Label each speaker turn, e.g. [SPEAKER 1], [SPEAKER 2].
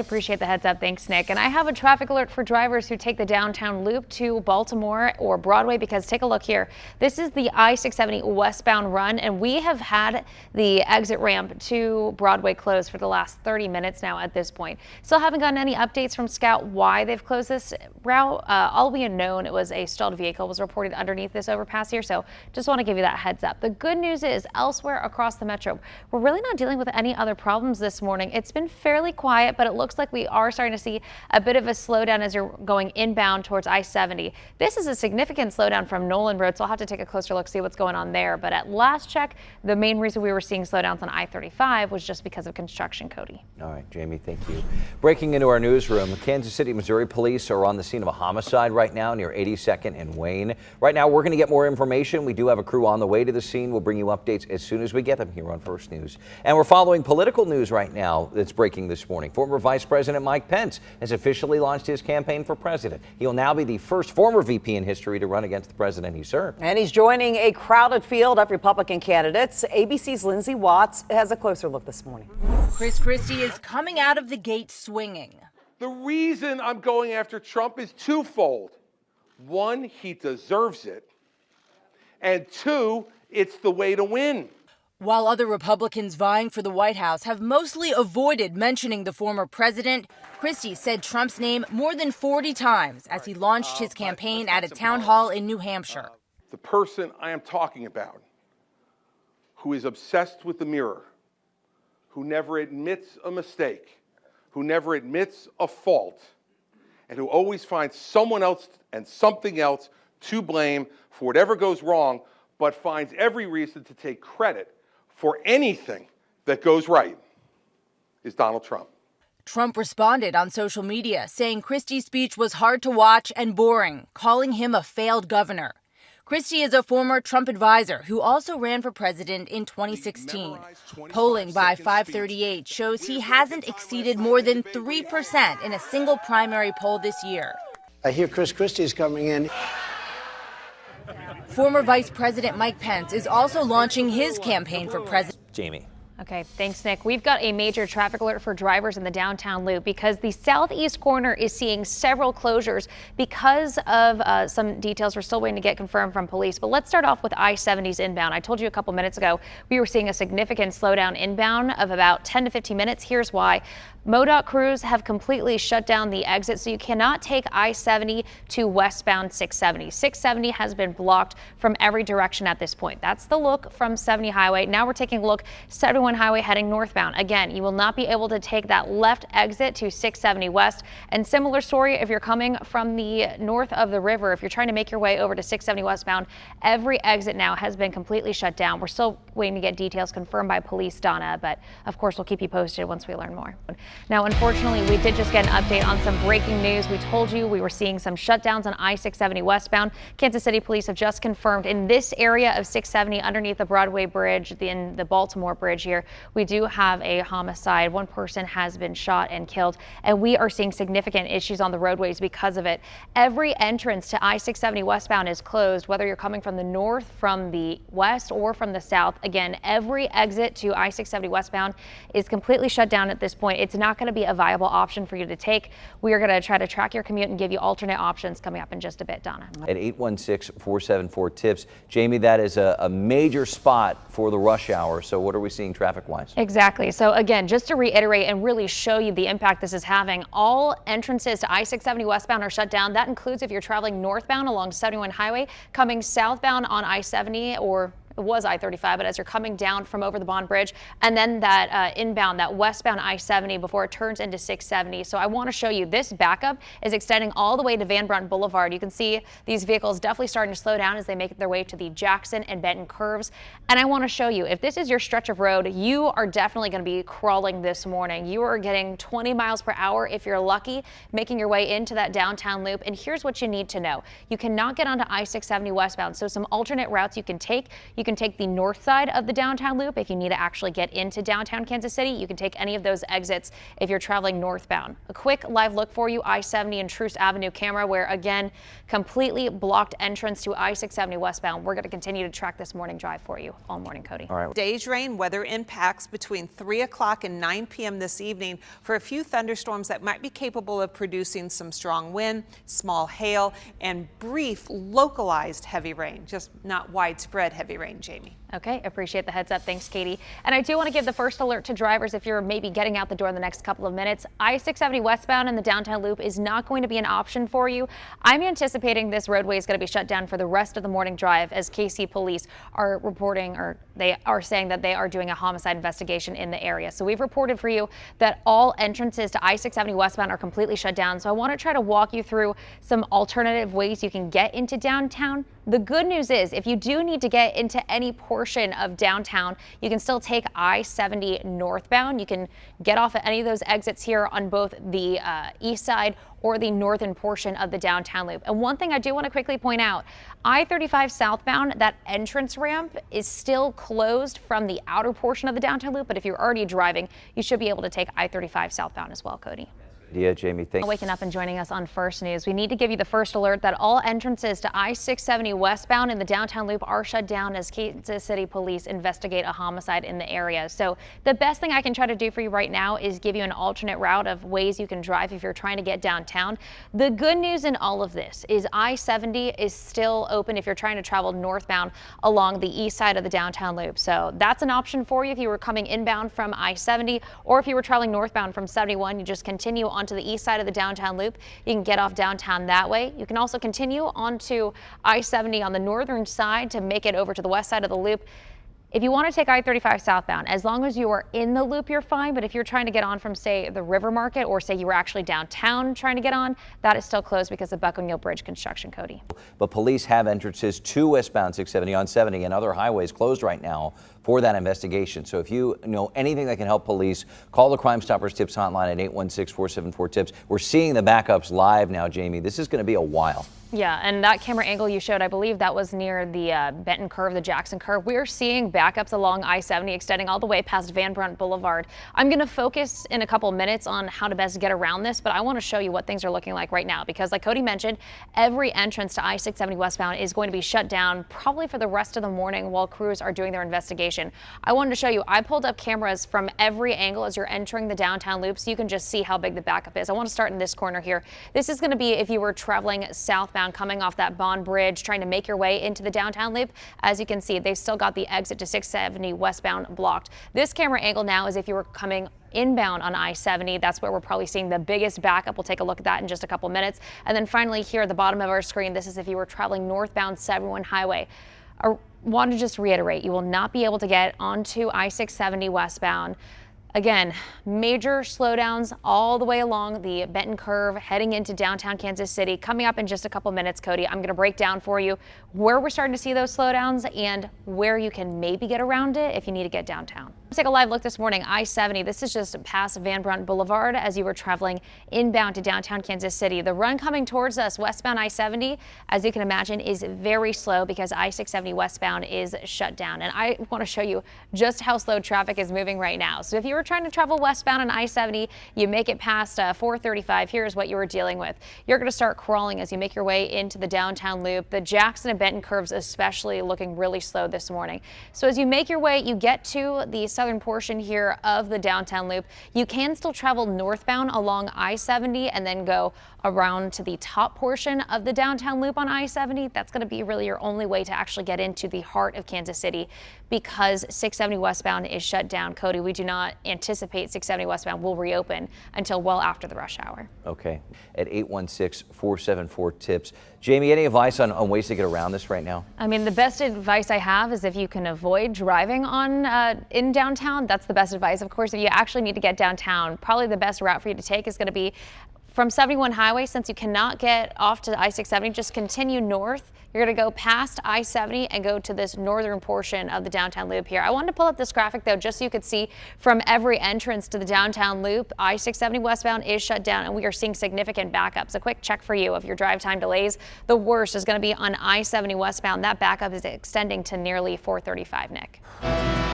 [SPEAKER 1] appreciate the heads up. Thanks, Nick. And I have a traffic alert for drivers who take the downtown loop to Baltimore or Broadway, because take a look here. This is the I-670 westbound run, and we have had the exit ramp to Broadway closed for the last 30 minutes now at this point. Still haven't gotten any updates from Scout why they've closed this route. All we had known, it was a stalled vehicle was reported underneath this overpass here, so just want to give you that heads up. The good news is elsewhere across the metro, we're really not dealing with any other problems this morning. It's been fairly quiet, but it looks like we are starting to see a bit of a slowdown as you're going inbound towards I-70. This is a significant slowdown from Nolan Road, so I'll have to take a closer look, see what's going on there. But at last check, the main reason we were seeing slowdowns on I-35 was just because of construction, Cody.
[SPEAKER 2] All right, Jamie, thank you. Breaking into our newsroom, Kansas City, Missouri police are on the scene of a homicide right now near 82nd and Wayne. Right now, we're going to get more information. We do have a crew on the way to the scene. We'll bring you updates as soon as we get them here on First News. And we're following political news right now that's breaking this morning. Former Vice President Mike Pence has officially launched his campaign for president. He'll now be the first former VP in history to run against the president he served.
[SPEAKER 3] And he's joining a crowded field of Republican candidates. ABC's Lindsay Watts has a closer look this morning.
[SPEAKER 4] Chris Christie is coming out of the gate swinging.
[SPEAKER 5] The reason I'm going after Trump is twofold. One, he deserves it. And two, it's the way to win.
[SPEAKER 4] While other Republicans vying for the White House have mostly avoided mentioning the former president, Christie said Trump's name more than 40 times as he launched his campaign at a town hall in New Hampshire.
[SPEAKER 5] The person I am talking about, who is obsessed with the mirror, who never admits a mistake, who never admits a fault, and who always finds someone else and something else to blame for whatever goes wrong, but finds every reason to take credit for anything that goes right, is Donald Trump.
[SPEAKER 4] Trump responded on social media, saying Christie's speech was hard to watch and boring, calling him a failed governor. Christie is a former Trump advisor who also ran for president in 2016. Polling by 538 shows he hasn't exceeded more than 3% in a single primary poll this year.
[SPEAKER 6] I hear Chris Christie is coming in.
[SPEAKER 4] Former Vice President Mike Pence is also launching his campaign for president.
[SPEAKER 2] Jamie.
[SPEAKER 1] Okay, thanks, Nick. We've got a major traffic alert for drivers in the downtown loop because the southeast corner is seeing several closures because of some details we're still waiting to get confirmed from police. But let's start off with I-70's inbound. I told you a couple minutes ago we were seeing a significant slowdown inbound of about 10 to 15 minutes. Here's why. MoDOT crews have completely shut down the exit, so you cannot take I-70 to westbound 670. 670 has been blocked from every direction at this point. That's the look from 70 Highway. Now we're taking a look 71 Highway heading northbound. Again, you will not be able to take that left exit to 670 west. And similar story if you're coming from the north of the river. If you're trying to make your way over to 670 westbound, every exit now has been completely shut down. We're still waiting to get details confirmed by police, Donna, but of course we'll keep you posted once we learn more. Now, unfortunately, we did just get an update on some breaking news. We told you we were seeing some shutdowns on I-670 westbound. Kansas City police have just confirmed in this area of 670 underneath the Broadway Bridge, in the Baltimore Bridge here, we do have a homicide. One person has been shot and killed, and we are seeing significant issues on the roadways because of it. Every entrance to I-670 westbound is closed, whether you're coming from the north, from the west, or from the south. Again, every exit to I-670 westbound is completely shut down at this point. It's not going to be a viable option for you to take. We are going to try to track your commute and give you alternate options coming up in just a bit, Donna.
[SPEAKER 2] At 816-474-TIPS. Jamie, that is a major spot for the rush hour. So what are we seeing traffic-wise?
[SPEAKER 1] Exactly. So again, just to reiterate and really show you the impact this is having, all entrances to I-670 westbound are shut down. That includes if you're traveling northbound along 71 Highway, coming southbound on I-70 or it was I-35, but as you're coming down from over the Bond Bridge, and then that inbound, that westbound I-70 before it turns into 670. So I want to show you this backup is extending all the way to Van Brunt Boulevard. You can see these vehicles definitely starting to slow down as they make their way to the Jackson and Benton curves. And I want to show you, if this is your stretch of road, you are definitely going to be crawling this morning. You are getting 20 miles per hour if you're lucky, making your way into that downtown loop. And here's what you need to know. You cannot get onto I-670 westbound. So some alternate routes you can take. You can take the north side of the downtown loop if you need to actually get into downtown Kansas City. You can take any of those exits if you're traveling northbound. A quick live look for you, I-70 and Troost Avenue camera, where again, completely blocked entrance to I-670 westbound. We're going to continue to track this morning drive for you all morning, Cody.
[SPEAKER 2] All right.
[SPEAKER 7] Day's rain weather impacts between 3 o'clock and 9 p.m. this evening for a few thunderstorms that might be capable of producing some strong wind, small hail, and brief localized heavy rain, just not widespread heavy rain, Jamie.
[SPEAKER 1] Okay, appreciate the heads up. Thanks, Katie. And I do want to give the first alert to drivers if you're maybe getting out the door in the next couple of minutes. I-670 westbound in the downtown loop is not going to be an option for you. I'm anticipating this roadway is going to be shut down for the rest of the morning drive, as KC police are reporting, or they are saying that they are doing a homicide investigation in the area. So we've reported for you that all entrances to I-670 westbound are completely shut down. So I want to try to walk you through some alternative ways you can get into downtown. The good news is if you do need to get into any portion of downtown, you can still take I-70 northbound. You can get off at any of those exits here on both the east side or the northern portion of the downtown loop. And one thing I do want to quickly point out, I-35 southbound, that entrance ramp is still closed from the outer portion of the downtown loop, but if you're already driving, you should be able to take I-35 southbound as well, Cody.
[SPEAKER 2] Yeah, Jamie, thanks.
[SPEAKER 1] Waking up and joining us on First News. We need to give you the first alert that all entrances to I-670 westbound in the downtown loop are shut down as Kansas City police investigate a homicide in the area. So the best thing I can try to do for you right now is give you an alternate route of ways you can drive if you're trying to get downtown. The good news in all of this is I-70 is still open if you're trying to travel northbound along the east side of the downtown loop. So that's an option for you if you were coming inbound from I-70, or if you were traveling northbound from 71, you just continue onto the east side of the downtown loop. You can get off downtown that way. You can also continue onto I-70 on the northern side to make it over to the west side of the loop. If you want to take I-35 southbound, as long as you are in the loop, you're fine. But if you're trying to get on from, say, the River Market, or say you were actually downtown trying to get on, that is still closed because of Buck O'Neill Bridge construction, Cody.
[SPEAKER 2] But police have entrances to westbound 670 on 70 and other highways closed right now for that investigation. So if you know anything that can help police, call the Crime Stoppers Tips hotline at 816-474-TIPS. We're seeing the backups live now, Jamie. This is going to be a while.
[SPEAKER 1] Yeah, and that camera angle you showed, I believe that was near the Benton curve, the Jackson curve. We're seeing backups along I-70 extending all the way past Van Brunt Boulevard. I'm going to focus in a couple minutes on how to best get around this, but I want to show you what things are looking like right now, because like Cody mentioned, every entrance to I-670 westbound is going to be shut down probably for the rest of the morning while crews are doing their investigation. I wanted to show you, I pulled up cameras from every angle as you're entering the downtown loop so you can just see how big the backup is. I want to start in this corner here. This is going to be if you were traveling southbound coming off that Bond Bridge trying to make your way into the downtown loop. As you can see, they've still got the exit to 670 westbound blocked. This camera angle now is if you were coming inbound on I-70. That's where we're probably seeing the biggest backup. We'll take a look at that in just a couple minutes. And then finally here at the bottom of our screen, this is if you were traveling northbound 71 highway. I want to just reiterate, you will not be able to get onto I-670 westbound. Again, major slowdowns all the way along the Benton curve heading into downtown Kansas City. Coming up in just a couple minutes, Cody, I'm going to break down for you where we're starting to see those slowdowns and where you can maybe get around it if you need to get downtown. Let's take a live look this morning. I-70, this is just past Van Brunt Boulevard as you were traveling inbound to downtown Kansas City. The run coming towards us westbound I-70, as you can imagine, is very slow because I-670 westbound is shut down. And I want to show you just how slow traffic is moving right now. So if you were trying to travel westbound on I-70, you make it past 435, here's what you were dealing with. You're going to start crawling as you make your way into the downtown loop. The Jackson and Benton curves especially looking really slow this morning. So as you make your way, you get to the southern portion here of the downtown loop. You can still travel northbound along I-70 and then go around to the top portion of the downtown loop on I-70. That's going to be really your only way to actually get into the heart of Kansas City because 670 westbound is shut down. Cody, we do not anticipate 670 westbound will reopen until well after the rush hour.
[SPEAKER 2] Okay, at 816-474-TIPS. Jamie, any advice on ways to get around this right now?
[SPEAKER 1] I mean, the best advice I have is if you can avoid driving on in downtown, that's the best advice. Of course, if you actually need to get downtown, probably the best route for you to take is going to be from 71 highway, since you cannot get off to I-670, just continue north. You're going to go past I-70 and go to this northern portion of the downtown loop here. I wanted to pull up this graphic though, just so you could see from every entrance to the downtown loop, I-670 westbound is shut down and we are seeing significant backups. A quick check for you of your drive time delays. The worst is going to be on I-70 westbound. That backup is extending to nearly 435, Nick.